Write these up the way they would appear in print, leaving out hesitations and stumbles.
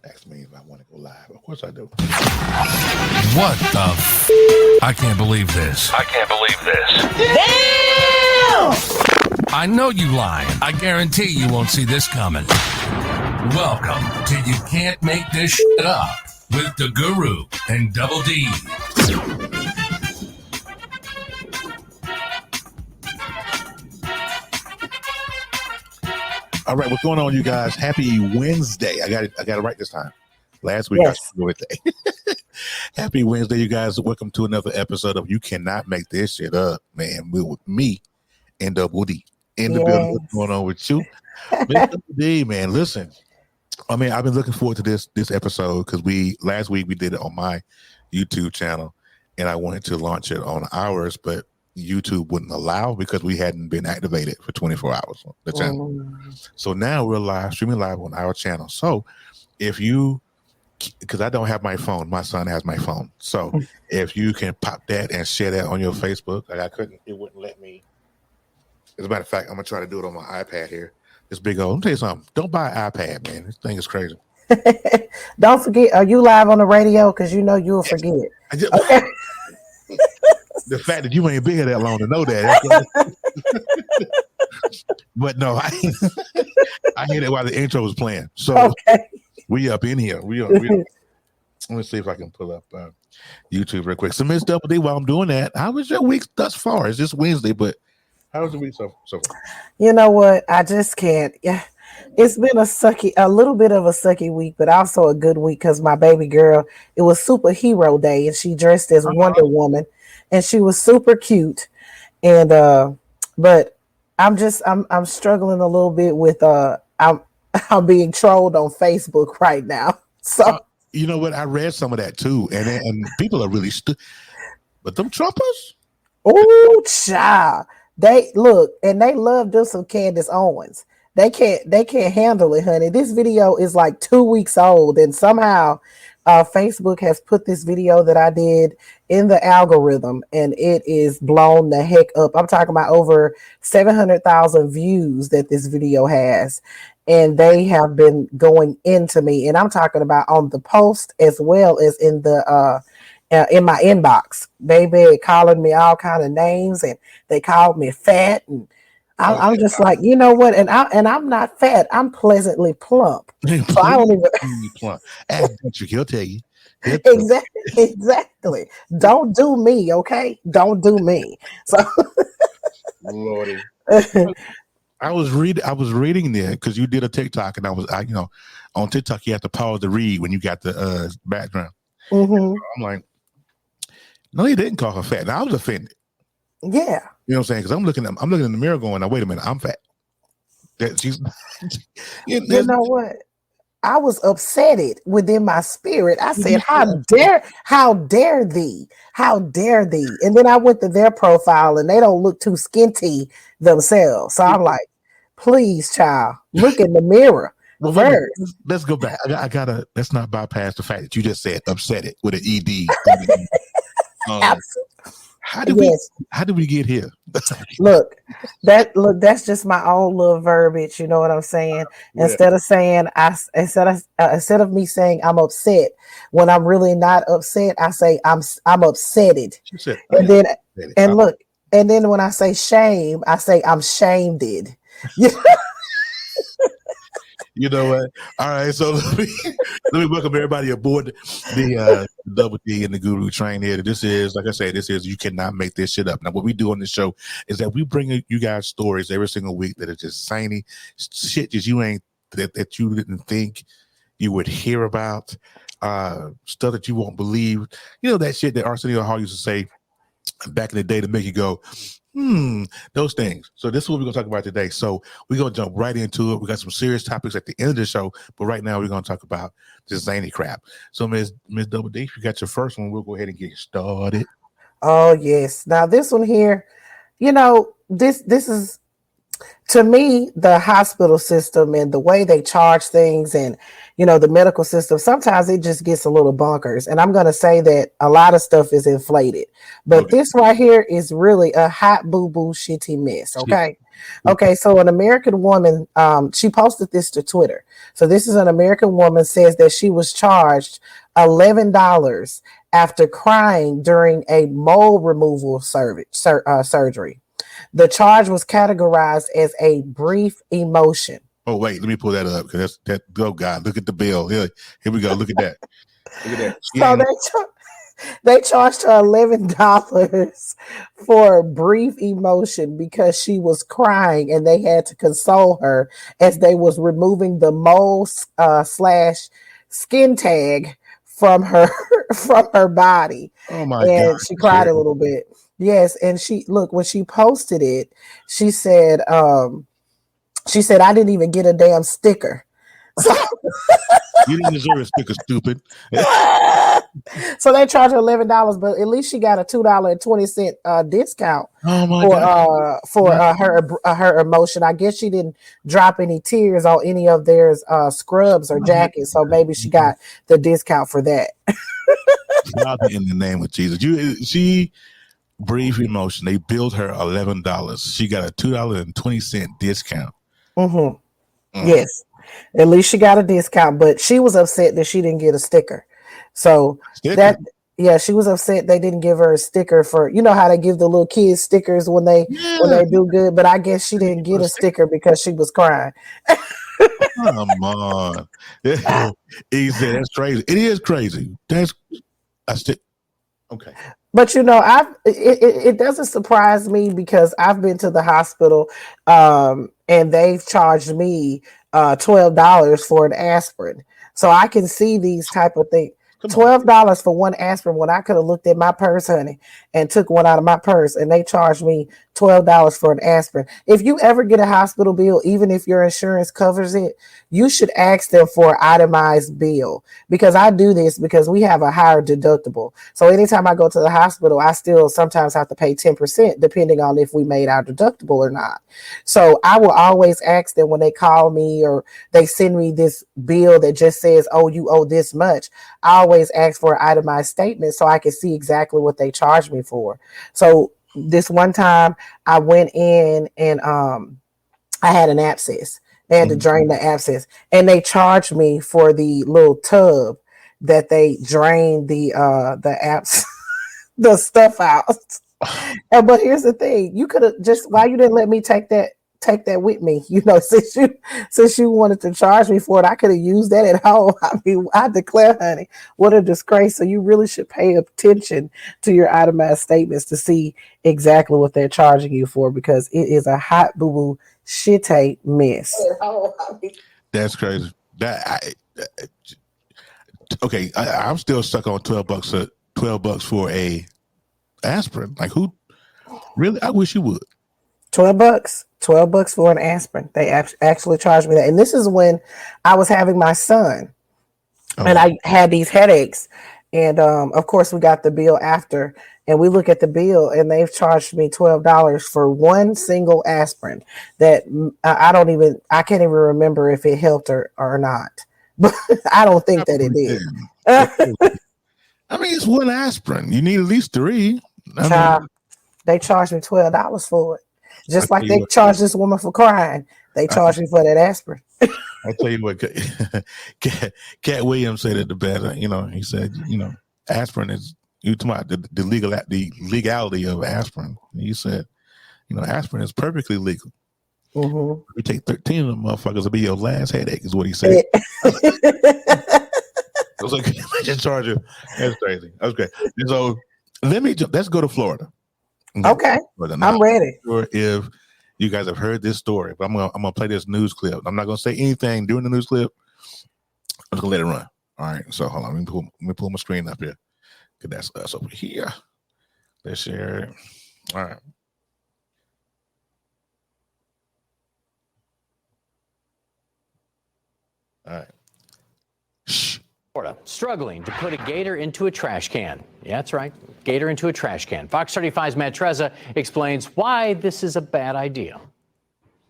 Ask me if I want to go live. Of course I do. What the I can't believe this. I can't believe this. Damn! I know you lying. I guarantee you won't see this coming. Welcome to You Can't Make This Shit Up with the Guru and Doubledee. All right, what's going on, you guys? Happy Wednesday. I got it right this time. Last week, yes. I screwed it. Happy Wednesday, you guys. Welcome to another episode of You Cannot Make This Shit Up, man. We're with me and Doubledee in the building. What's going on with you? Doubledee, man, listen. I mean, I've been looking forward to this episode because last week we did it on my YouTube channel, and I wanted to launch it on ours, but YouTube wouldn't allow because we hadn't been activated for 24 hours on the channel. So now we're streaming live on our channel. So if you, because I don't have my phone, my son has my phone. So if you can pop that and share that on your Facebook, it wouldn't let me. As a matter of fact, I'm gonna try to do it on my iPad here. This big old. Let me tell you something. Don't buy an iPad, man. This thing is crazy. Don't forget. Are you live on the radio? Because you know you'll forget. Okay. The fact that you ain't been here that long to know that. But no, I hear that while the intro was playing. So okay. We up in here. We up. Let me see if I can pull up YouTube real quick. So Miss Doubledee, while I'm doing that, how was your week thus far? It's just Wednesday, but how was the week so far? You know what? I just can't. Yeah. It's been a little bit of a sucky week, but also a good week because my baby girl, it was superhero day and she dressed as Wonder Woman. And she was super cute, and but I'm struggling a little bit with I'm being trolled on Facebook right now. So you know what? I read some of that too, and people are really but them Trumpers, oh child, they look and they love doing some Candace Owens. They can't handle it, honey. This video is like 2 weeks old, and somehow Facebook has put this video that I did in the algorithm, and it is blown the heck up. I'm talking about over 700,000 views that this video has, and they have been going into me. And I'm talking about on the post as well as in the in my inbox. Baby calling me all kind of names, and they called me fat, and I'm just like, you know what? And I'm not fat. I'm pleasantly plump. So I don't even plump. Ask Patrick, he'll tell you. Exactly. Don't do me, okay? Don't do me. So, Lordy. I was reading there because you did a TikTok, and on TikTok you have to pause to read when you got the background. Mm-hmm. I'm like, no, he didn't call her fat. Now I was offended. Yeah. You know what I'm saying? Because I'm looking in the mirror going, now wait a minute, I'm fat. You know what? I was upsetted within my spirit. I said, how dare thee? How dare thee? And then I went to their profile and they don't look too skinty themselves. So I'm like, please, child, look in the mirror. Well, first. Let's go back. Let's not bypass the fact that you just said upset it with an ED. Absolutely. How did we get here? Look, that's just my own little verbiage. You know what I'm saying? Yeah. Instead of me saying I'm upset when I'm really not upset, I say I'm upsetted. And then when I say shame, I say I'm shamed. You know what? All right, so let me welcome everybody aboard the Doubledee and the Guru train here. This is You Cannot Make This Shit Up. Now, what we do on this show is that we bring you guys stories every single week that are just zany shit that you didn't think you would hear about, stuff that you won't believe. You know that shit that Arsenio Hall used to say back in the day to make you go, those things. So this is what we're gonna talk about today. So we're gonna jump right into it. We got some serious topics at the end of the show, but right now we're gonna talk about this zany crap. So Miss Doubledee, if you got your first one, we'll go ahead and get started. Oh yes. Now this one here, this is, to me, the hospital system and the way they charge things and, the medical system, sometimes it just gets a little bonkers. And I'm going to say that a lot of stuff is inflated. But This right here is really a hot boo-boo shitty mess, okay? Okay, so an American woman, she posted this to Twitter. So this is an American woman says that she was charged $11 after crying during a mole removal surgery. The charge was categorized as a brief emotion. Oh, wait, let me pull that up because oh God, look at the bill. Here we go. Look at that. Look at that. So they charged her $11 for a brief emotion because she was crying, and they had to console her as they was removing the mole slash skin tag from her body. Oh my and God. She cried a little bit. Yes, and when she posted it, she said, I didn't even get a damn sticker. So you didn't deserve a sticker, stupid. So they charged her $11, but at least she got a $2.20 discount for her emotion. I guess she didn't drop any tears on any of their scrubs or jackets, so maybe she got the discount for that. In the name of Jesus, she brief emotion. They billed her $11. She got a $2.20 discount. Mm-hmm. Yes, at least she got a discount, but she was upset that she didn't get a sticker. So she was upset they didn't give her a sticker for, you know how they give the little kids stickers when they do good, but I guess she didn't get a sticker because she was crying. Come on. He said that's crazy. It is crazy. Okay. But it doesn't surprise me because I've been to the hospital and they've charged me $12 for an aspirin. So I can see these type of things. $12 for one aspirin when I could have looked at my purse, honey, and took one out of my purse, and they charged me $12 for an aspirin. If you ever get a hospital bill, even if your insurance covers it, you should ask them for an itemized bill, because I do this because we have a higher deductible. So anytime I go to the hospital, I still sometimes have to pay 10% depending on if we made our deductible or not. So I will always ask them when they call me or they send me this bill that just says, oh, you owe this much. I always ask for an itemized statement so I can see exactly what they charge me for. So this one time I went in and I had an abscess. They had to drain the abscess, and they charged me for the little tub that they drained the the stuff out. But here's the thing: you could have just, why you didn't let me take that with me? Since you wanted to charge me for it, I could have used that at home. I mean, I declare, honey, what a disgrace. So you really should pay attention to your itemized statements to see exactly what they're charging you for, because it is a hot boo-boo shitty mess. That's crazy. Okay, I'm still stuck on $12 for a aspirin. Like, who really? I wish you would. $12 for an aspirin. They actually charged me that. And this is when I was having my son, and I had these headaches. And of course, we got the bill after, and we look at the bill, and they've charged me $12 for one single aspirin that I can't even remember if it helped or not. But I don't think that it did. I mean, it's one aspirin. You need at least 3. They charged me $12 for it. Just like they charged this woman for crying, they charged me for that aspirin. I tell you what, Cat Williams said it the best. He said, aspirin is, you talking about the legality of aspirin. And he said, aspirin is perfectly legal. Mm-hmm. You take 13 of them motherfuckers, it'll be your last headache, is what he said. I was like, imagine charge you. That's crazy. That's great. And so let's go to Florida. Okay, I'm ready. Sure if you guys have heard this story, but I'm gonna play this news clip. I'm not gonna say anything during the news clip. I'm just gonna let it run. All right. So hold on. Let me pull my screen up here. Cause that's us over here. Let's share it. All right. All right. Shh. Florida, struggling to put a gator into a trash can. Yeah, that's right. Gator into a trash can. Fox 35's Matt Trezza explains why this is a bad idea.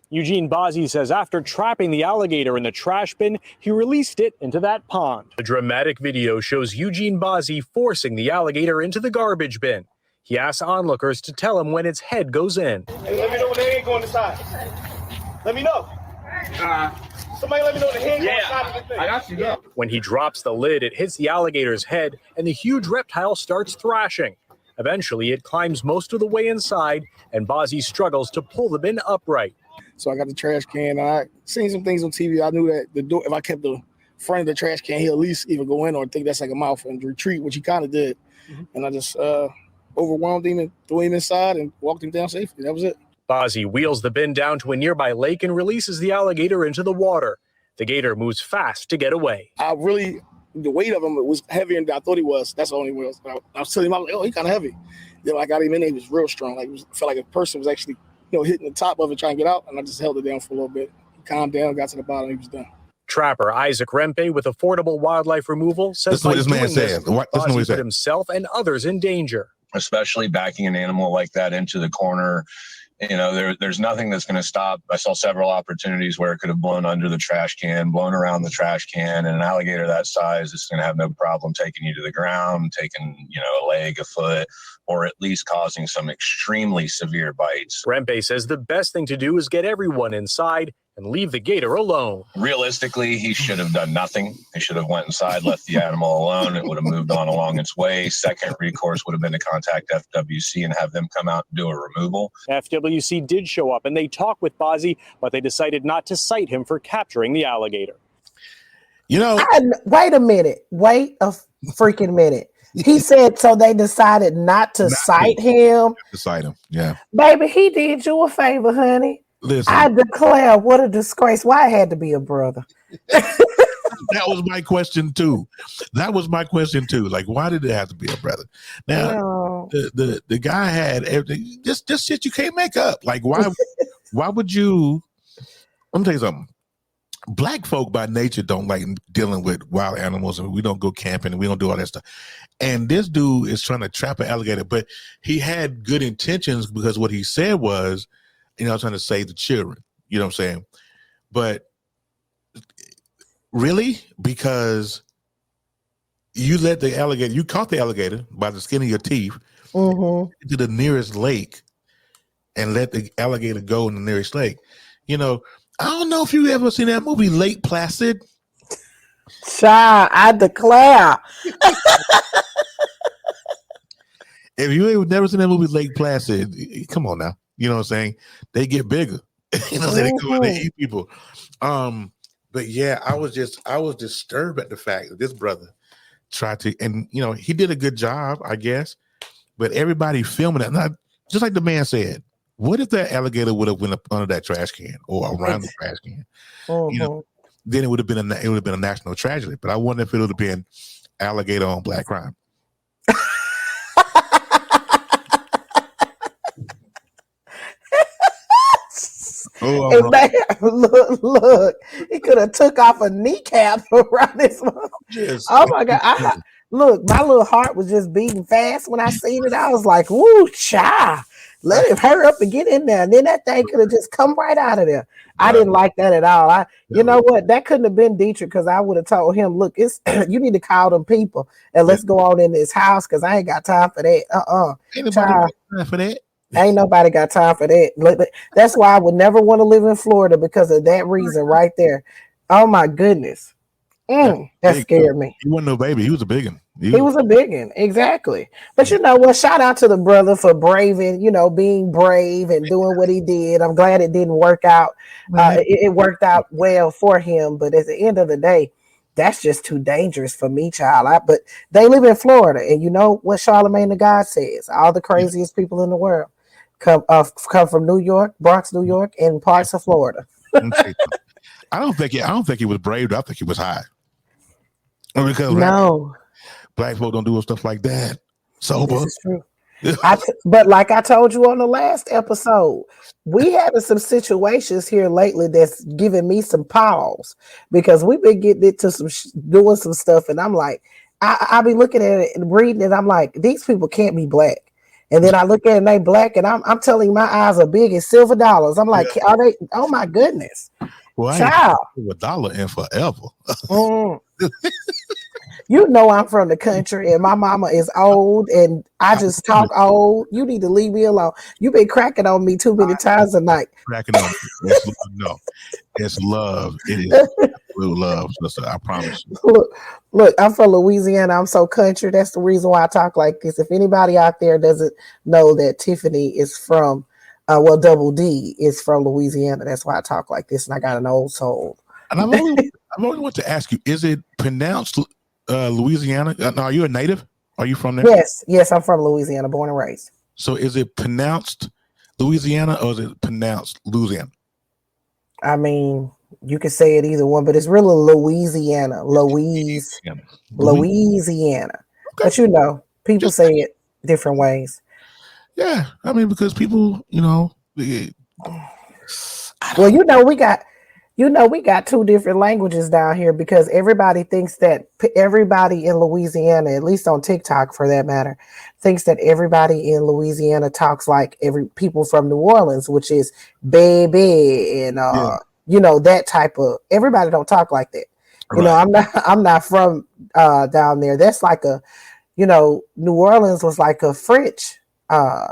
Eugene Bozzi says after trapping the alligator in the trash bin, he released it into that pond. A dramatic video shows Eugene Bozzi forcing the alligator into the garbage bin. He asks onlookers to tell him when its head goes in. Hey, let me know when they head going inside? Let me know. Somebody let me know the head going inside of the thing. I got you. Yeah. When he drops the lid, it hits the alligator's head, and the huge reptile starts thrashing. Eventually, it climbs most of the way inside, and Bozzy struggles to pull the bin upright. So I got the trash can, and I seen some things on TV. I knew that the door, if I kept the front of the trash can, he'll at least either go in or think that's like a mouth and retreat, which he kind of did. And I just overwhelmed him and threw him inside and walked him down safely. That was it. Bozzy wheels the bin down to a nearby lake and releases the alligator into the water. The gator moves fast to get away. The weight of him was heavier than I thought he was. That's the only way I was telling him, I was like, oh, he kind of heavy. Then I got him in there, he was real strong. Like, felt like a person was actually, hitting the top of it trying to get out, and I just held it down for a little bit. He calmed down, got to the bottom, he was done. Trapper Isaac Rempe with Affordable Wildlife Removal says by doing this, Bozzy put himself and others in danger. Especially backing an animal like that into the corner. There's nothing that's going to stop. I saw several opportunities where it could have blown under the trash can, blown around the trash can, and an alligator that size is going to have no problem taking you to the ground, taking, a leg, a foot, or at least causing some extremely severe bites. Rempe says the best thing to do is get everyone inside and leave the gator alone. Realistically, he should have done nothing. He should have went inside, left the animal alone. It would have moved on along its way. Second recourse would have been to contact FWC and have them come out and do a removal. FWC did show up and they talked with Bozzy, but they decided not to cite him for capturing the alligator. Wait a minute. Wait a freaking minute. He said so they decided not to cite him. To cite him, yeah. Baby, he did you a favor, honey. Listen, I declare, what a disgrace. Why it had to be a brother? That was my question too. Like, why did it have to be a brother? Now, the guy had everything. Just shit you can't make up. Like, why would you? Let me tell you something. Black folk by nature don't like dealing with wild animals, and we don't go camping and we don't do all that stuff. And this dude is trying to trap an alligator, but he had good intentions because what he said was, trying to save the children. You know what I'm saying? But really, because you let the alligator, you caught the alligator by the skin of your teeth to the nearest lake and let the alligator go in the nearest lake. I don't know if you ever seen that movie Lake Placid. Child, I declare. If you ain't never seen that movie Lake Placid, come on now. You know what I'm saying? They get bigger. They go and they eat people. But yeah, I was disturbed at the fact that this brother tried to, and he did a good job, I guess. But everybody filming it, not just like the man said. What if that alligator would have went up under that trash can or around the trash can? Then it would have been a national tragedy. But I wonder if it would have been alligator on black crime. Look, he could have took off a kneecap around this one. Yes. Oh my God. Look, my little heart was just beating fast when I seen it. I was like, woo, child. Let him hurry up and get in there. And then that thing could have just come right out of there. I didn't like that at all. You know what? That couldn't have been Dietrich because I would have told him, look, you need to call them people and let's go on in this house because I ain't got time for that. Ain't nobody got time for that. Ain't nobody got time for that. That's why I would never want to live in Florida because of that reason right there. Oh my goodness. That scared me. He wasn't no baby. He was a big one. He was a big one. Exactly. But you know what? Shout out to the brother for braving, being brave and doing what he did. I'm glad it didn't work out. It worked out well for him. But at the end of the day, that's just too dangerous for me, child. But they live in Florida. And you know what Charlemagne the God says? All the craziest people in the world come from New York, Bronx, New York, and parts of Florida. I don't think he was brave. I think he was high. Because black folk don't do stuff like that. Sober. This is true. But like I told you on the last episode, we having some situations here lately that's giving me some pause because we've been getting into doing some stuff, and I'm like, I be looking at it and reading it. I'm like, these people can't be black. And then I look at it and they black, and I'm telling you, my eyes are big as silver dollars. I'm like, are they? Oh my goodness. Well, I ain't a dollar in forever. You know I'm from the country, and my mama is old, and I just talk old. You need to leave me alone. You've been cracking on me too many times a night. Cracking on me. No, it's love. It is absolute love, sister. I promise you. Look, I'm from Louisiana. I'm so country. That's the reason why I talk like this. If anybody out there doesn't know that Tiffany is from, Doubledee is from Louisiana. That's why I talk like this, and I got an old soul. And I've only want to ask you: is it pronounced Louisiana? Are you a native? Are you from there? Yes, I'm from Louisiana, born and raised. So, is it pronounced Louisiana or is it pronounced Louisiana? I mean, you can say it either one, but it's really Louisiana. Louisiana. Okay. But people say it different ways. Yeah, I mean, because people, well, we got two different languages down here because everybody thinks that everybody in Louisiana, at least on TikTok for that matter, thinks that everybody in Louisiana talks like people from New Orleans, which is baby and that type of. Everybody don't talk like that. Right. I'm not from down there. That's like New Orleans was like a French town,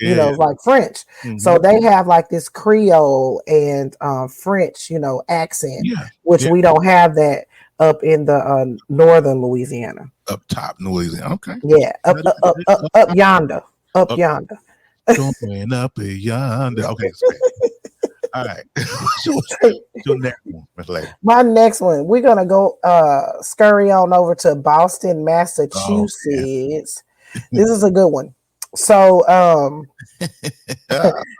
like French. Mm-hmm. So they have like this Creole and French, accent, which we don't have that up in the northern Louisiana. Up top Louisiana, okay. Yeah, up yonder. Going up yonder. Okay. All right. Your next one, Miss Lady. My next one, we're gonna go scurry on over to Boston, Massachusetts. This is a good one. So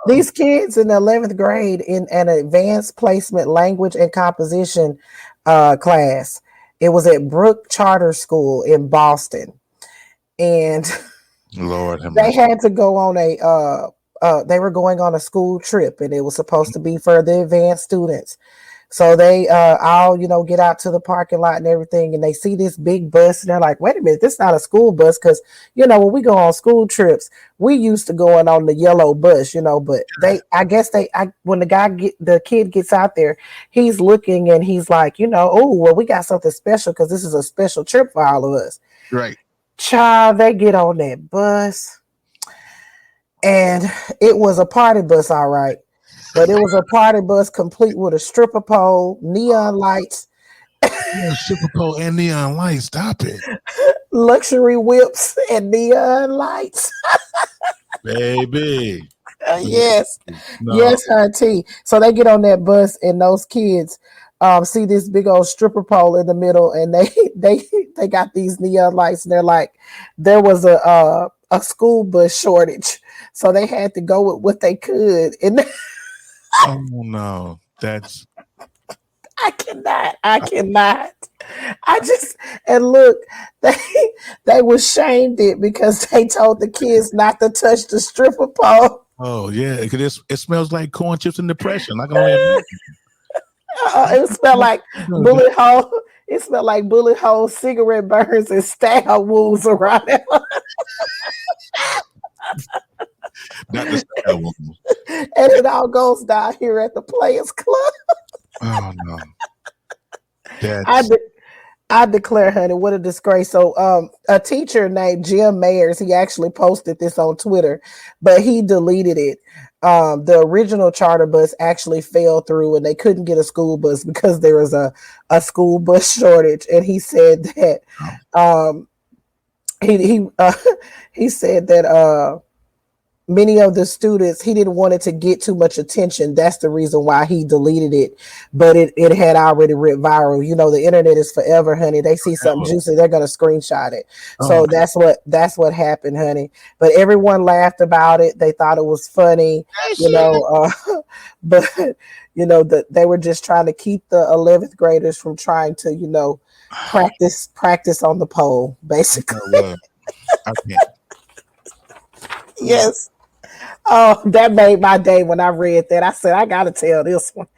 these kids in the 11th grade in an advanced placement language and composition class. It was at Brook Charter School in Boston. And Lord, they had to go on they were going on a school trip, and it was supposed to be for the advanced students. So they all, get out to the parking lot and everything, and they see this big bus, and they're like, wait a minute, this is not a school bus, because, when we go on school trips, we used to going on the yellow bus, but when the kid gets out there, he's looking and he's like, we got something special because this is a special trip for all of us. Right. Child, they get on that bus, and it was a party bus, all right. But it was a party bus complete with a stripper pole, neon lights. Stripper pole and neon lights. Stop it. Luxury whips and neon lights. Baby. Yes. No. Yes, auntie. So they get on that bus, and those kids see this big old stripper pole in the middle, and they got these neon lights, and they're like, there was a school bus shortage. So they had to go with what they could. And oh no, that's I cannot. And look, they was shamed it because they told the kids not to touch the stripper pole. Oh yeah, because it smells like corn chips and depression. I can only imagine. It smelled like bullet hole. It smelled like bullet hole, cigarette burns, and stab wounds around it. Not the stab wounds. And it all goes down here at the Players Club. Oh no! I declare, honey, what a disgrace. So, a teacher named Jim Mayers, he actually posted this on Twitter, but he deleted it. The original charter bus actually fell through, and they couldn't get a school bus because there was a school bus shortage. And he said that he said that many of the students, he didn't want it to get too much attention. That's the reason why he deleted it. But it had already went viral. The internet is forever, honey. They see something juicy, they're gonna screenshot it. So that's what happened, honey. But everyone laughed about it. They thought it was funny, but they were just trying to keep the 11th graders from trying to, practice on the pole, basically. I can't. Yes. Oh, that made my day when I read that. I said, I got to tell this one.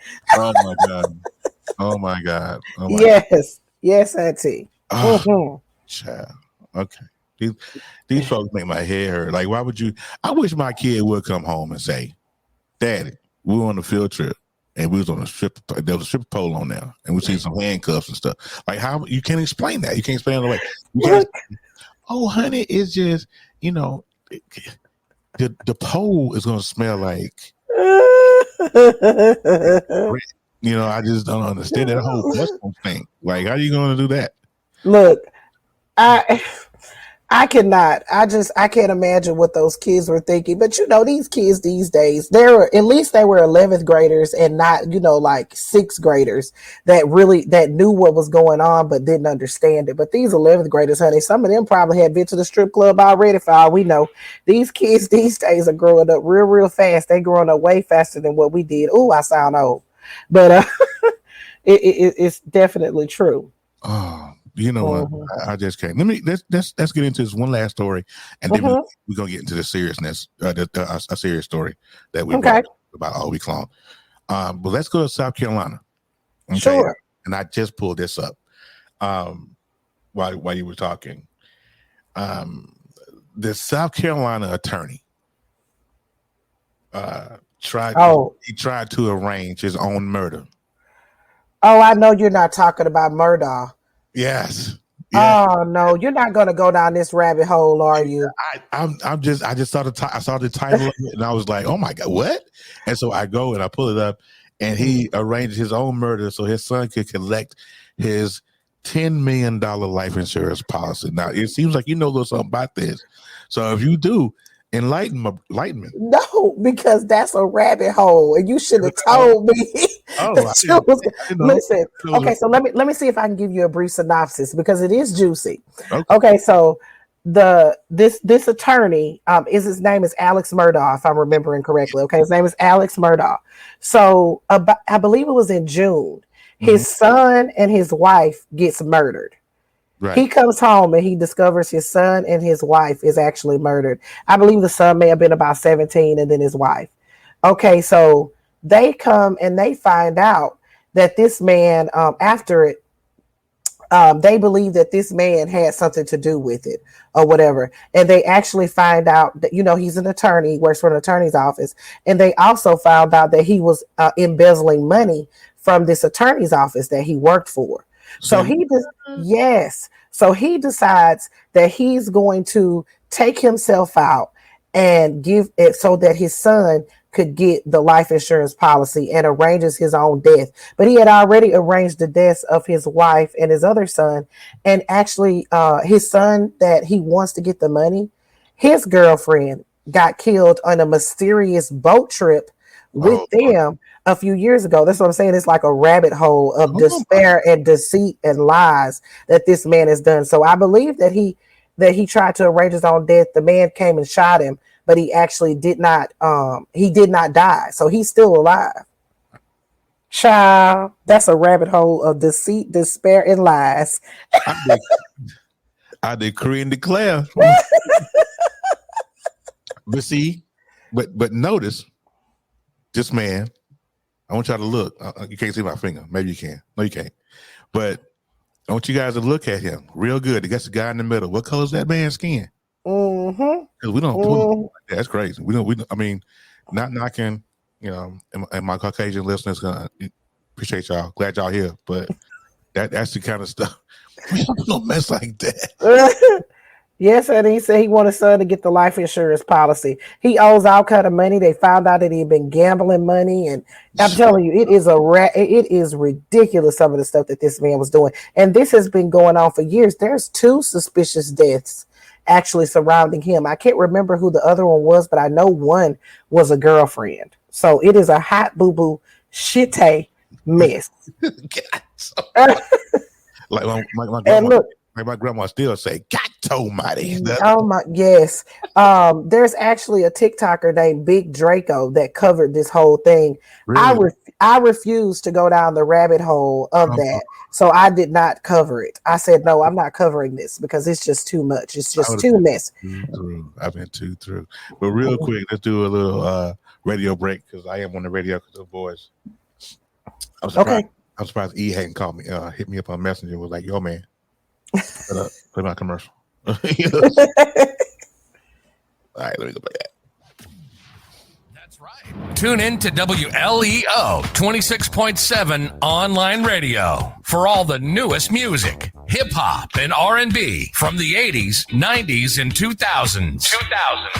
Oh, my God. Yes. Yes, auntie. Oh, child. Okay. These folks make my hair hurt. Like, why would you? I wish my kid would come home and say, Daddy, we were on a field trip, and we was on a strip. There was a strip pole on there, and we see some handcuffs and stuff. Like how you can't explain that. You can't explain it away. Oh, honey, it's just the pole is gonna smell like. I just don't understand that whole custom thing. Like, how are you gonna do that? Look, I cannot. I can't imagine what those kids were thinking. But these kids these days, at least they were 11th graders and not, like 6th graders that knew what was going on but didn't understand it. But these 11th graders, honey, some of them probably had been to the strip club already for all we know. These kids these days are growing up real, real fast. They growing up way faster than what we did. Oh, I sound old. But it's definitely true. Oh. You know what? I just can't. Let's get into this one last story, and then we're gonna get into the seriousness, a serious story that we brought about all week long. But let's go to South Carolina. Okay? Sure. And I just pulled this up while you were talking. The South Carolina attorney tried to arrange his own murder. Oh, I know you're not talking about Murdaugh. Yes. Oh no, you're not going to go down this rabbit hole, are you? I just saw the title of it, and I was like, oh my God, what? And so I go and I pull it up, and he arranged his own murder so his son could collect his $10 million life insurance policy. Now it seems like you know a little something about this, so if you do, enlighten me. No, because that's a rabbit hole, and you should have told me. Listen, okay, so let me see if I can give you a brief synopsis because it is juicy. Okay, so this attorney his name is Alex Murdaugh, if I'm remembering correctly. Okay, his name is Alex Murdaugh. So I believe it was in June. His son and his wife gets murdered. Right. He comes home and he discovers his son and his wife is actually murdered. I believe the son may have been about 17 and then his wife. Okay, so they come and they find out that this man, they believe that this man had something to do with it or whatever. And they actually find out that, he's an attorney, works for an attorney's office. And they also found out that he was embezzling money from this attorney's office that he worked for. So he decides that he's going to take himself out and give it so that his son could get the life insurance policy and arranges his own death. But he had already arranged the deaths of his wife and his other son. And actually, his son that he wants to get the money, his girlfriend got killed on a mysterious boat trip with them a few years ago. That's what I'm saying. It's like a rabbit hole of despair and deceit and lies that this man has done. So I believe that he tried to arrange his own death. The man came and shot him, but he actually did not. He did not die. So he's still alive. Child, that's a rabbit hole of deceit, despair, and lies. I decree and declare. But see, but notice this man. I want y'all to look. You can't see my finger. Maybe you can. No, you can't. But I want you guys to look at him real good. That's the guy in the middle. What color is that man's skin? Because we don't. That's crazy. We don't. I mean, not knocking. And my Caucasian listeners gonna appreciate y'all. Glad y'all here. But that's the kind of stuff. We don't mess like that. Yes, and he said he wanted his son to get the life insurance policy. He owes all kind of money. They found out that he'd been gambling money, and I'm telling you, it is ridiculous some of the stuff that this man was doing. And this has been going on for years. There's 2 suspicious deaths actually surrounding him. I can't remember who the other one was, but I know one was a girlfriend. So it is a hot boo boo shitty mess. Like my grandma. Like my grandma still say, "God almighty." Oh my, yes. There's actually a TikToker named Big Draco that covered this whole thing. Really? I refused to go down the rabbit hole of that, so I did not cover it. I said, no, I'm not covering this because it's just too much. It's just too messy. I've been too through. But real quick, let's do a little radio break because I am on the radio because of the boys. I'm surprised E hadn't called me, hit me up on Messenger. Was like, yo, man. Play my commercial. All right, let me go play that. That's Tune in to WLEO 26.7 online radio for all the newest music, hip hop, and R&B from the 80s, 90s, and 2000s.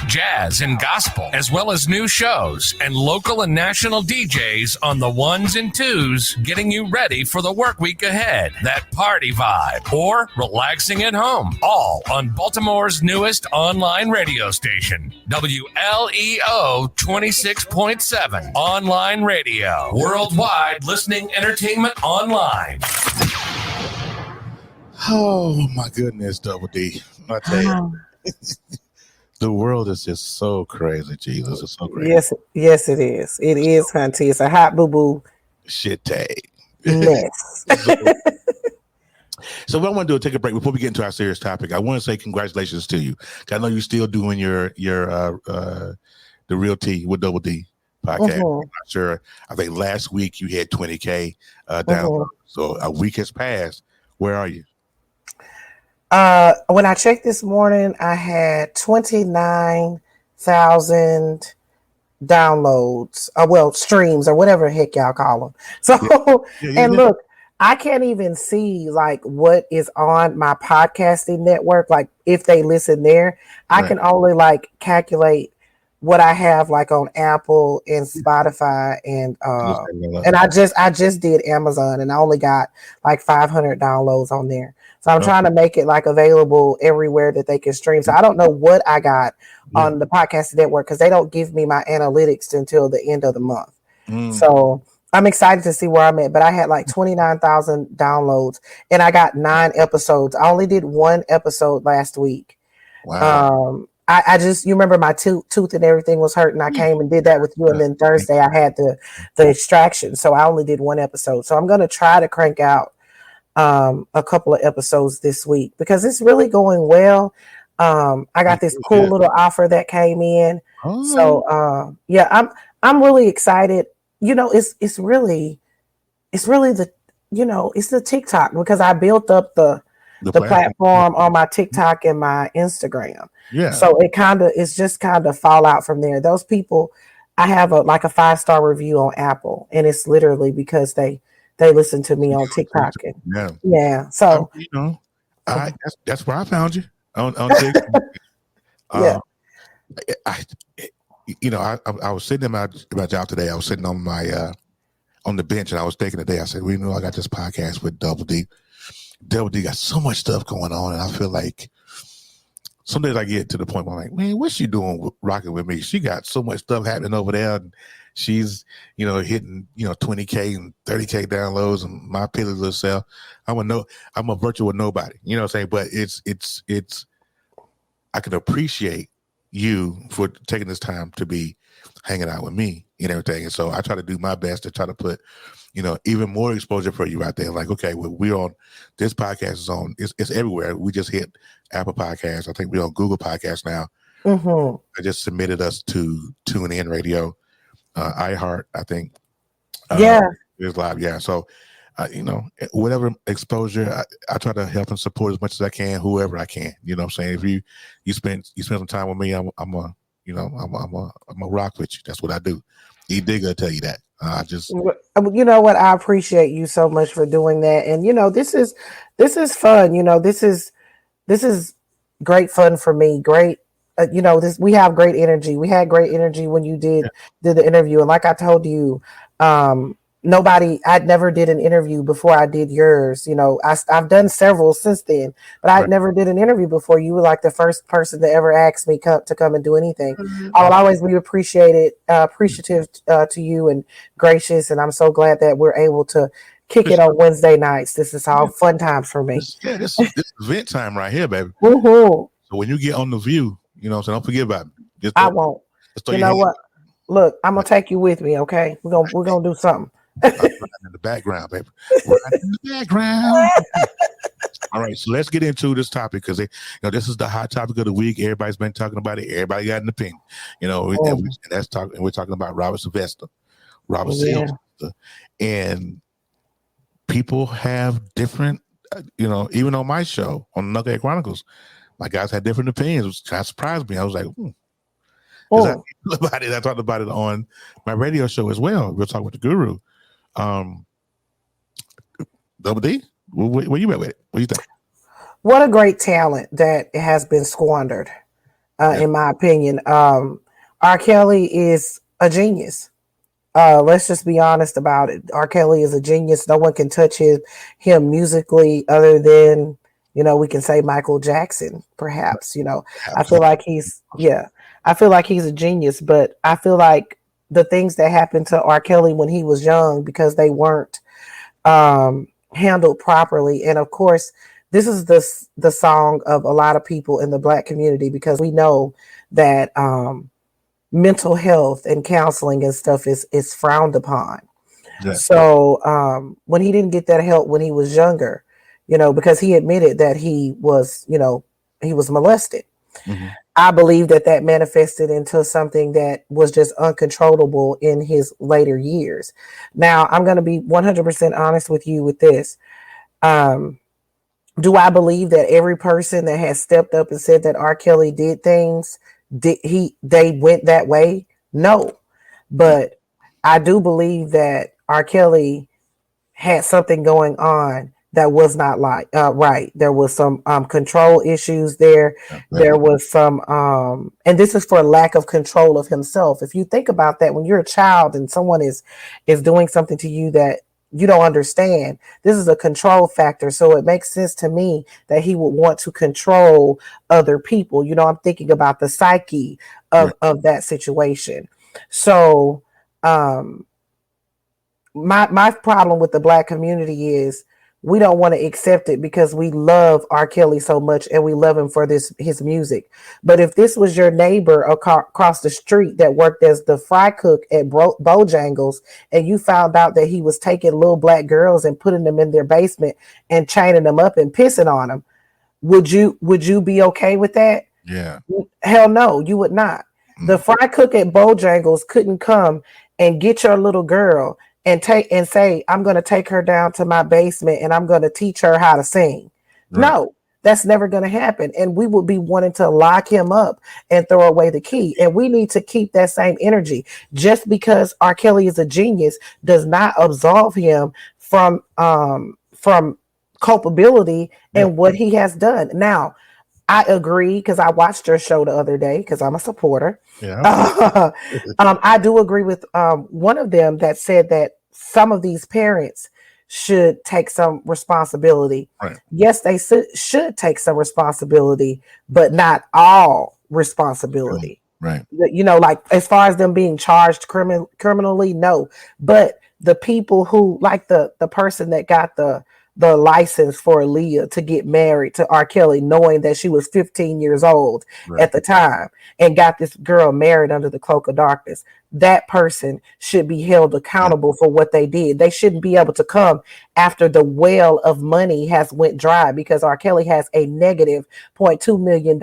Jazz and gospel, as well as new shows and local and national DJs on the ones and twos, getting you ready for the work week ahead. That party vibe or relaxing at home, all on Baltimore's newest online radio station, WLEO 26.7 online radio. Worldwide listening entertainment online. Oh my goodness, Doubledee. I tell you, the world is just so crazy, Jesus. It's so crazy. Yes, it is. It is, Hunty. It's a hot boo-boo shit tag. mess. So what I want to do is take a break before we get into our serious topic. I want to say congratulations to you. I know you're still doing your the Real Tea with Doubledee podcast. I'm not sure. I think last week you had 20K downloads. So a week has passed. Where are you? When I checked this morning, I had 29,000 downloads, streams or whatever the heck y'all call them. So, look, I can't even see like what is on my podcasting network. Like if they listen there, I can only like calculate what I have like on Apple and Spotify and I just did Amazon and I only got like 500 downloads on there. So I'm trying to make it like available everywhere that they can stream. So I don't know what I got on the podcast network because they don't give me my analytics until the end of the month. So I'm excited to see where I'm at. But I had like 29,000 downloads and I got 9 episodes. I only did 1 episode last week. Wow. I just, you remember my tooth and everything was hurting. I came and did that with you. And then Thursday I had the extraction. So I only did 1 episode. So I'm going to try to crank out a couple of episodes this week because it's really going well. I got this cool little offer that came in. So I'm really excited. You know, it's really the, you know, it's the TikTok because I built up the platform on my TikTok and my Instagram. Yeah. So it's just kind of fall out from there. Those people, I have a 5-star review on Apple and it's literally because they listen to me on TikTok. Yeah. So, you know, that's where I found you on TikTok. I was sitting in my job today. I was sitting on my on the bench and I was thinking today, I said, well, you know, I got this podcast with Doubledee. Doubledee got so much stuff going on. And I feel like some days I get to the point where I'm like, man, what's she doing rocking with me? She got so much stuff happening over there. And she's, you know, hitting, you know, 20K and 30K downloads and my piddly little self. I'm a virtual nobody, you know what I'm saying? But it's, I can appreciate you for taking this time to be hanging out with me and everything. And so I try to do my best to try to put, you know, even more exposure for you out there. Like, okay, well, we're on, this podcast is on, it's everywhere. We just hit Apple Podcasts. I think we're on Google Podcasts now. I just submitted us to TuneIn Radio, iHeart, I think. It's live. Yeah. So, you know, whatever exposure, I try to help and support as much as I can, whoever I can. You know what I'm saying? If you spend some time with me, I'm a rock with you. That's what I do. E-Digger will tell you that. You know what? I appreciate you so much for doing that. And, you know, this is fun. You know, this is great fun for me. Great. You know, we have great energy. We had great energy when you did the interview. And like I told you, I'd never did an interview before I did yours. You know, I've done several since then, but I never did an interview before. You were like the first person to ever ask me to come and do anything. I will always be appreciative to you and gracious. And I'm so glad that we're able to kick it on Wednesday nights. This is all fun times for me. This is event time right here, baby. So when you get on The View, you know, so don't forget about me. I won't. You know what? Look, I'm gonna take you with me. Okay, we're gonna do something. In the background, baby. Right in the background. All right, so let's get into this topic because this is the hot topic of the week. Everybody's been talking about it. Everybody got an opinion. You know, and we're talking about Robert Sylvester, Sylvester, and people have different. You know, even on my show on Nugget Chronicles, my guys had different opinions, which kind of surprised me. I was like, Because I talked about it on my radio show as well. We'll talk with the Guru. Doubledee, where you at with it? What do you think? What a great talent that has been squandered, in my opinion. R. Kelly is a genius. Let's just be honest about it. R. Kelly is a genius. No one can touch him musically other than, we can say Michael Jackson, perhaps. I feel like he's a genius, but I feel like the things that happened to R. Kelly when he was young, because they weren't handled properly. And of course, this is the song of a lot of people in the Black community, because we know that mental health and counseling and stuff is frowned upon. Yeah. So when he didn't get that help when he was younger, because he admitted that he was molested. Mm-hmm. I believe that manifested into something that was just uncontrollable in his later years. Now, I'm going to be 100% honest with you with this. Do I believe that every person that has stepped up and said that R. Kelly did things, they went that way? No. But I do believe that R. Kelly had something going on that was not right. There was some control issues there. There was some, and this is for lack of control of himself. If you think about that, when you're a child and someone is doing something to you that you don't understand, this is a control factor. So it makes sense to me that he would want to control other people. I'm thinking about the psyche of that situation. So my problem with the Black community is we don't want to accept it because we love R. Kelly so much and we love him for his music. But if this was your neighbor across the street that worked as the fry cook at Bojangles, and you found out that he was taking little Black girls and putting them in their basement and chaining them up and pissing on them, would you be okay with that? Yeah. Hell no, you would not. The fry cook at Bojangles couldn't come and get your little girl and say, I'm going to take her down to my basement and I'm going to teach her how to sing. Right. No, that's never going to happen. And we would be wanting to lock him up and throw away the key. And we need to keep that same energy. Just because R. Kelly is a genius does not absolve him from culpability in what he has done. Now, I agree, because I watched your show the other day because I'm a supporter. Yeah. I do agree with one of them that said that some of these parents should take some responsibility. Right. Yes, they should take some responsibility, but not all responsibility. Right. Like as far as them being charged criminally, no. But the people who, like the person that got the license for Aaliyah to get married to R. Kelly, knowing that she was 15 years old at the time, and got this girl married under the cloak of darkness. That person should be held accountable for what they did. They shouldn't be able to come after the well of money has went dry, because R. Kelly has a negative $0.2 million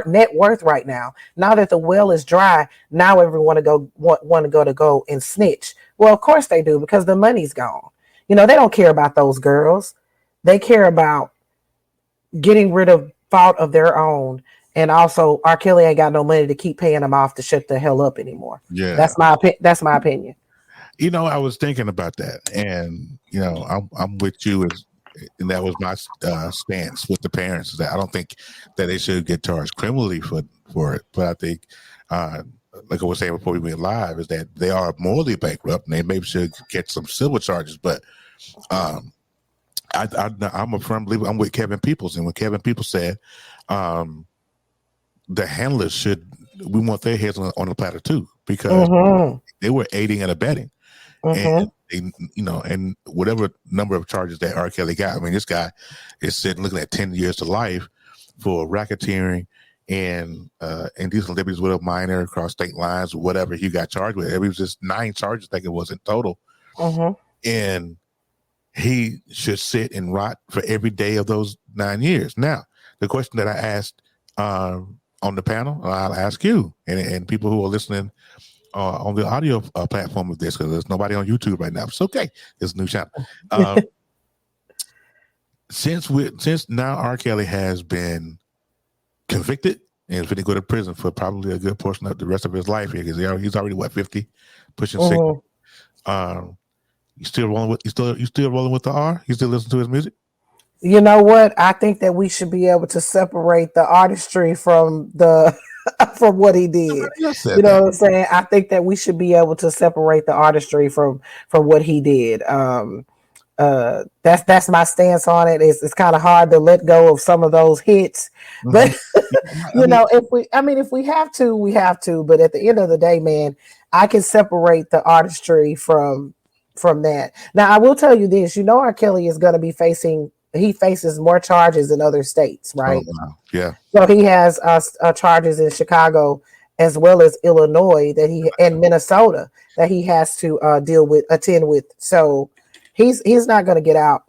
net worth right now. Now that the well is dry, now everyone want to go and snitch. Well, of course they do, because the money's gone. They don't care about those girls. They care about getting rid of fault of their own. And also, R. Kelly ain't got no money to keep paying them off to shut the hell up anymore. Yeah, that's my opinion. I was thinking about that, and I'm with you, and that was my stance with the parents. Is that I don't think that they should get charged criminally for it, but I think, like I was saying before we went live, is that they are morally bankrupt and they maybe should get some civil charges. But I'm a firm believer. I'm with Kevin Peoples, and when Kevin Peoples said the handlers we want their heads on the platter too, because they were aiding and abetting, and they, and whatever number of charges that R. Kelly got. I mean, this guy is sitting looking at 10 years to life for racketeering and indecent liberties with a minor across state lines, whatever he got charged with. It was just 9 charges, I think it was in total. And he should sit and rot for every day of those 9 years. Now, the question that I asked on the panel, I'll ask you and people who are listening on the audio platform of this, because there's nobody on YouTube right now. It's okay. It's a new channel. Since now R. Kelly has been convicted and he's going to go to prison for probably a good portion of the rest of his life here because he's already 50, pushing 60. You still rolling with you still rolling with the R? You still listen to his music? You know what? I think that we should be able to separate the artistry from the from what he did. You know what I'm saying? I think that we should be able to separate the artistry from what he did. That's my stance on it. It's kind of hard to let go of some of those hits, but if we have to, we have to. But at the end of the day, man, I can separate the artistry from that. Now, I will tell you this: R. Kelly is going to be faces more charges in other states, right? Oh, wow. Yeah. So he has charges in Chicago as well as Illinois and Minnesota that he has to attend with. So he's not going to get out.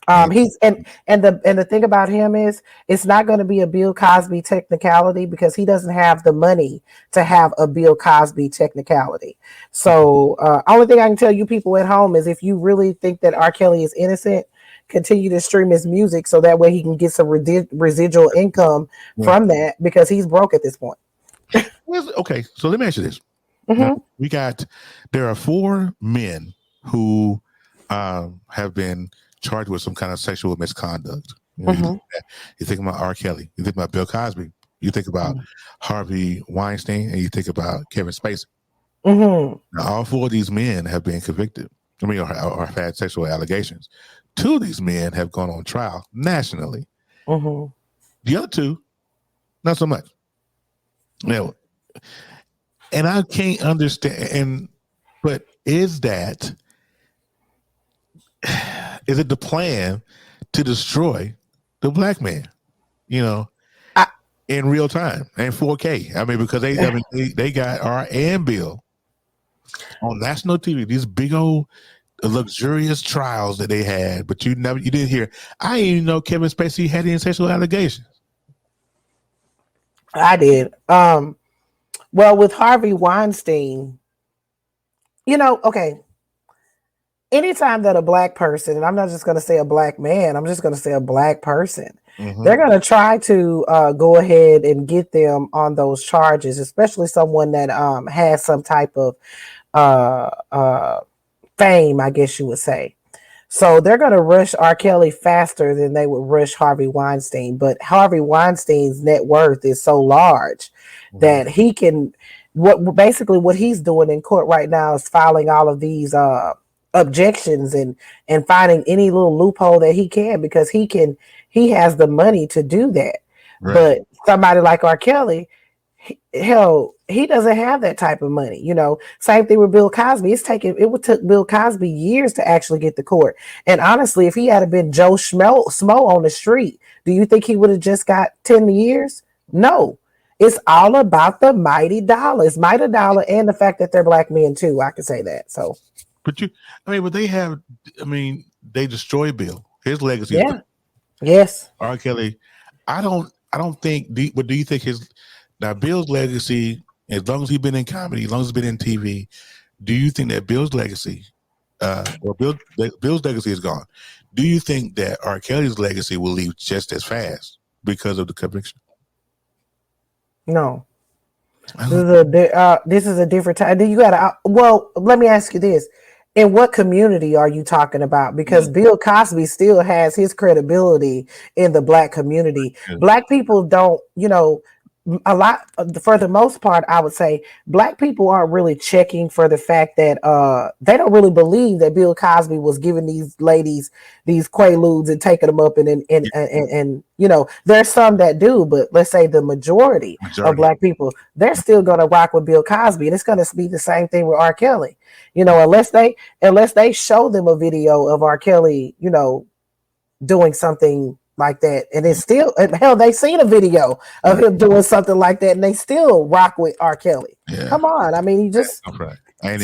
The thing about him is it's not going to be a Bill Cosby technicality because he doesn't have the money to have a Bill Cosby technicality. So only thing I can tell you people at home is if you really think that R. Kelly is innocent, continue to stream his music so that way he can get some residual income from that because he's broke at this point. Okay, so let me ask you this. There are 4 men who have been charged with some kind of sexual misconduct. You think about R. Kelly, you think about Bill Cosby, you think about Harvey Weinstein, and you think about Kevin Spacey. Now, all 4 of these men have been convicted. Or have had sexual allegations. 2 of these men have gone on trial nationally. The other 2, not so much. Now, and I can't understand. But is it the plan to destroy the black man? In real time and 4K. I mean, because they got R and Bill on national TV. These big old luxurious trials that they had, but you didn't hear. I didn't even know Kevin Spacey had any sexual allegations. I did. Well, with Harvey Weinstein, okay. Anytime that a black person, and I'm not just going to say a black man, I'm just going to say a black person, they're going to try to go ahead and get them on those charges, especially someone that has some type of fame, I guess you would say. So they're going to rush R. Kelly faster than they would rush Harvey Weinstein. But Harvey Weinstein's net worth is so large that he can, what he's doing in court right now is filing all of these objections and finding any little loophole that he can, because he has the money to do that. Right. But somebody like R. Kelly, he doesn't have that type of money. Same thing with Bill Cosby. It took Bill Cosby years to actually get to court. And honestly, if he had been Joe Schmo on the street, do you think he would have just got 10 years? No. It's all about the mighty dollar, and the fact that they're black men too. I can say that. So, but they destroyed Bill. His legacy. Yeah. Yes. R. Kelly. I don't think. But do you think now Bill's legacy, as long as he's been in comedy, as long as he's been in TV, do you think that Bill's legacy, Bill's legacy is gone? Do you think that R. Kelly's legacy will leave just as fast because of the conviction? No. This is a different time. You gotta. Well, let me ask you this: in what community are you talking about? Because Bill Cosby still has his credibility in the black community. Black people don't, for the most part, I would say black people aren't really checking for the fact that they don't really believe that Bill Cosby was giving these ladies these quaaludes and taking them up and there's some that do, but let's say the majority of black people, they're still going to rock with Bill Cosby, and it's going to be the same thing with R. Kelly. Unless they show them a video of R. Kelly, doing something like that, and it's still, hell, they seen a video of him doing something like that, and they still rock with R. Kelly. Yeah. Come on, I mean, you just right. I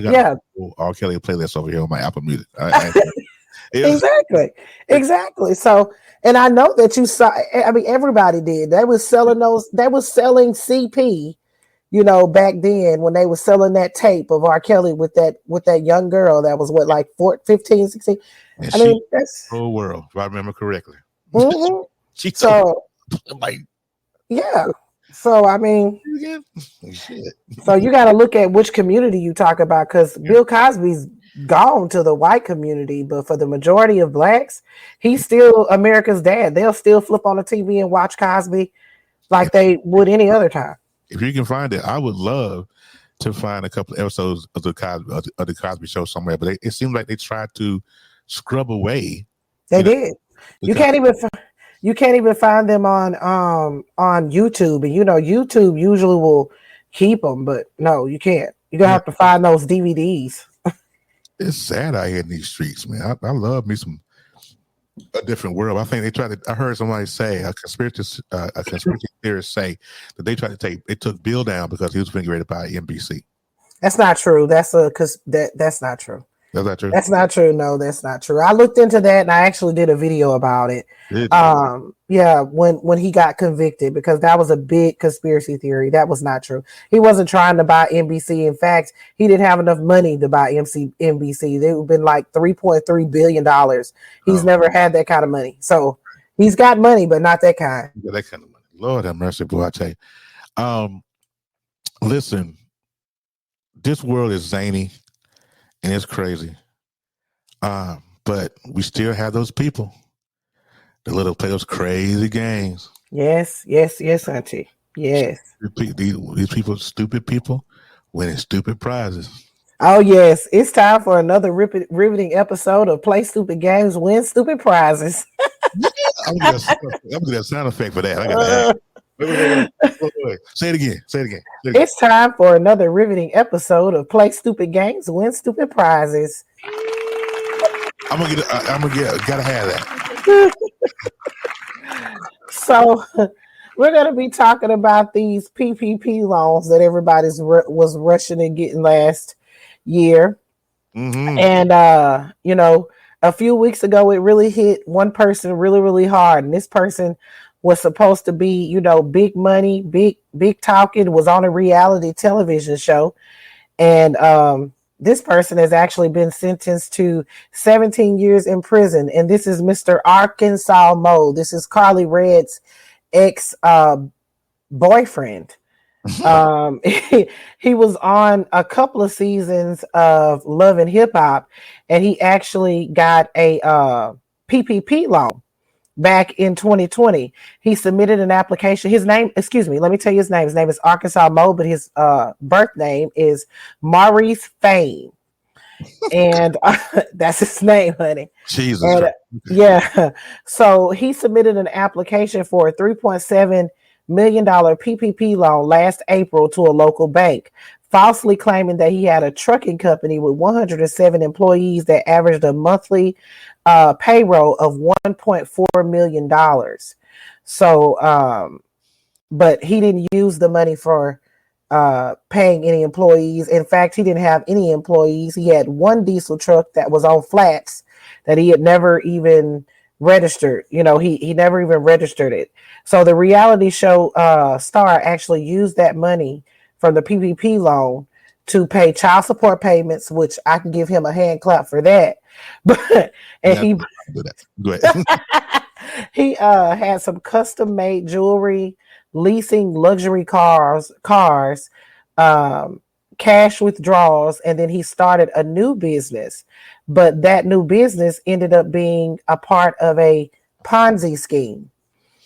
got R. Kelly playlist over here on my Apple Music. Exactly. So, and I know that you saw. I mean, everybody did. They was selling those. They was selling CP. Back then when they were selling that tape of R. Kelly with that young girl that was 15, 16. And that's the whole world, if I remember correctly. Mm-hmm. She's so like Yeah. So I mean, Shit. so you got to look at which community you talk about, because Bill Cosby's gone to the white community, but for the majority of blacks, he's still America's dad. They'll still flip on the TV and watch Cosby like they would any other time. If you can find it, I would love to find a couple of episodes of the Cosby Show somewhere. But it seems like they tried to scrub away. They did. You can't even find them on YouTube, and YouTube usually will keep them, but no, you can't. You're gonna have to find those DVDs. It's sad out here in these streets, man. I love me a different world. I think I heard somebody say, a conspiracy theorist say that they took Bill down because he was being rated by NBC. That's not true. That's not true. That's not true. That's not true. No, that's not true. I looked into that and I actually did a video about it. Yeah, when he got convicted, because that was a big conspiracy theory. That was not true. He wasn't trying to buy NBC. In fact, he didn't have enough money to buy NBC. They would have been like $3.3 billion. He's never had that kind of money. So he's got money, but not that kind. Yeah, that kind of money. Lord have mercy, boy, I tell you. Listen, this world is zany and it's crazy. But we still have those people that play those crazy games. Yes, auntie. Yes. These people, stupid people, winning stupid prizes. Oh, yes. It's time for another riveting episode of Play Stupid Games, Win Stupid Prizes. I'm going to do that sound effect for that. I got wait. Say it again. It's time for another riveting episode of Play Stupid Games, Win Stupid Prizes. Gotta have that. So we're going to be talking about these PPP loans that everybody was rushing and getting last year. Mm-hmm. And, a few weeks ago, it really hit one person really, really hard. And this person was supposed to be, big money, big talking, was on a reality television show. And this person has actually been sentenced to 17 years in prison. And this is Mr. Arkansas Mo. This is Carly Red's ex-boyfriend. He was on a couple of seasons of Love and Hip Hop, and he actually got a PPP loan back in 2020. He submitted an application. Let me tell you his name. His name is Arkansas Mo, but his birth name is Maurice Fame. And that's his name, honey. Jesus. And, yeah. So he submitted an application for a $3.7 million PPP loan last April to a local bank, falsely claiming that he had a trucking company with 107 employees that averaged a monthly payroll of $1.4 million. So, but he didn't use the money for paying any employees. In fact, he didn't have any employees. He had one diesel truck that was on flats that he had never even registered. He never even registered it. So the reality show star actually used that money from the PPP loan to pay child support payments, which I can give him a hand clap for that. But he had some custom made jewelry, leasing luxury cars, cash withdrawals, and then he started a new business. But that new business ended up being a part of a Ponzi scheme,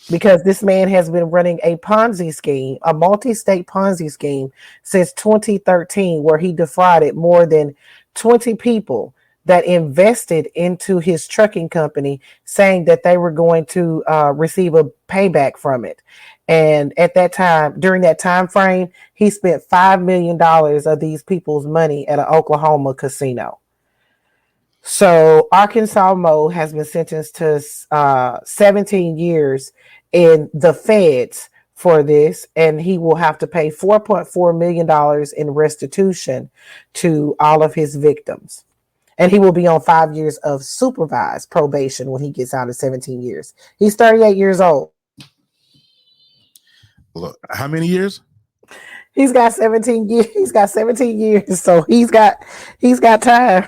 because this man has been running a Ponzi scheme, a multi-state Ponzi scheme, since 2013, where he defrauded more than 20 people that invested into his trucking company, saying that they were going to receive a payback from it. And at that time, during that time frame, he spent $5 million of these people's money at an Oklahoma casino. So Arkansas Mo has been sentenced to 17 years in the feds for this, and he will have to pay $4.4 million in restitution to all of his victims. And he will be on 5 years of supervised probation when he gets out of 17 years. He's 38 years old. Look, how many years? He's got 17 years. He's got 17 years, so he's got time.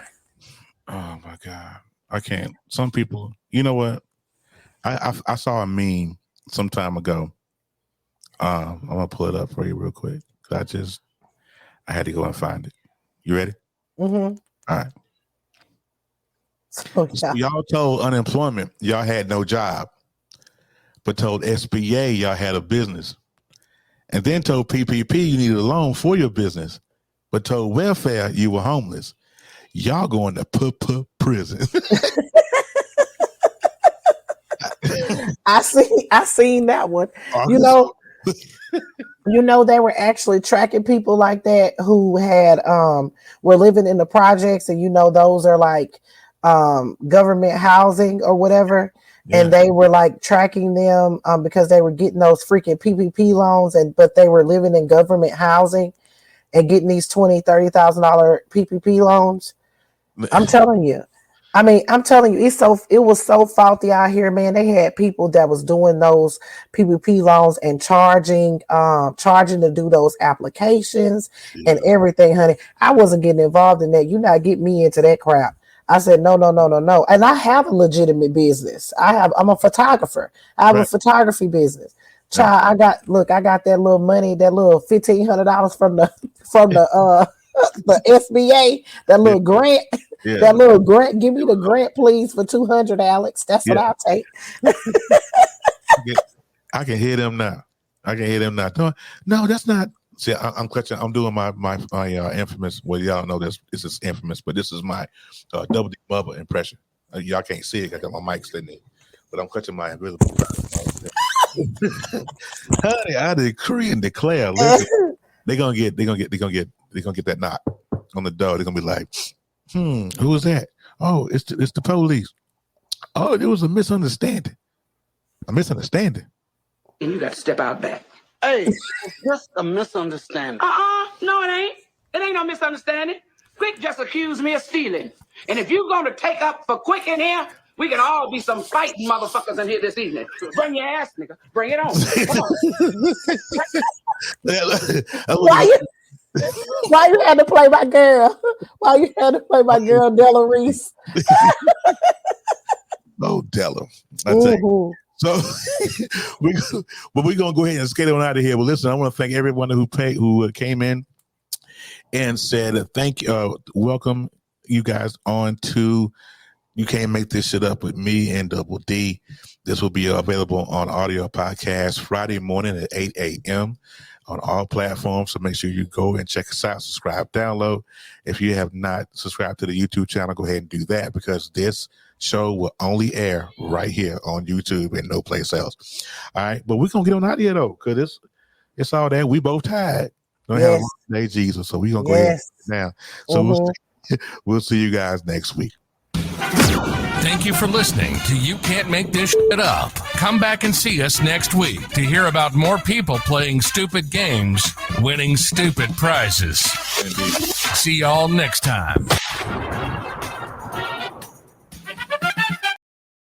Oh my God, I can't. Some people, you know what? I saw a meme some time ago, I'm gonna pull it up for you real quick. I had to go and find it. You ready? Mm-hmm. All right. So, So y'all told unemployment y'all had no job, but told SBA y'all had a business, and then told PPP you needed a loan for your business, but told welfare you were homeless. Y'all going to prison. I seen that one. They were actually tracking people like that who had were living in the projects, and those are like government housing or whatever. Yeah. And they were like tracking them because they were getting those freaking PPP loans, but they were living in government housing and getting these $20,000-$30,000 PPP loans. I'm telling you. It was so faulty out here, man. They had people that was doing those PPP loans and charging to do those applications and everything, honey. I wasn't getting involved in that. You not get me into that crap. I said, no. And I have a legitimate business. I'm a photographer. I have a photography business. Child, I got that little money, that little $1,500 from the the SBA, that little grant. Yeah. That little grant, give me the grant, please, for $200, Alex. That's what I'll take. I can hear them now. No, that's not. See, I'm clutching. I'm doing my infamous. Well, y'all know this is infamous, but this is my Doubledee mother impression. Y'all can't see it. I got my mic sitting there, but I'm clutching my invisible. Honey, I decree and declare. Listen, they're gonna get that knock on the door. They're gonna be like, who is that? Oh, it's the police. Oh, there was a misunderstanding. And you got to step out back. Hey, it's just a misunderstanding. No, it ain't. It ain't no misunderstanding. Quick just accused me of stealing. And if you're going to take up for Quick in here, we can all be some fighting motherfuckers in here this evening. Bring your ass, nigga. Bring it on. Come on. Why you had to play my girl? Why you had to play my girl, Della Reese? Oh, Della. I tell you. So we're gonna go ahead and skate on out of here. Well, listen, I want to thank everyone who came in and said thank you, welcome you guys on to You Can't Make This Shit Up with me and Doubledee. This will be available on audio podcast Friday morning at 8 a.m. on all platforms. So make sure you go and check us out, subscribe, download. If you have not subscribed to the YouTube channel, go ahead and do that, because this show will only air right here on YouTube and no place else. All right. But we're going to get on out of here, though, because it's all that. We both tired. Don't have a long day, Jesus. So we're going to go ahead now. So we'll see you guys next week. Thank you for listening to You Can't Make This Shit Up. Come back and see us next week to hear about more people playing stupid games, winning stupid prizes. See y'all next time.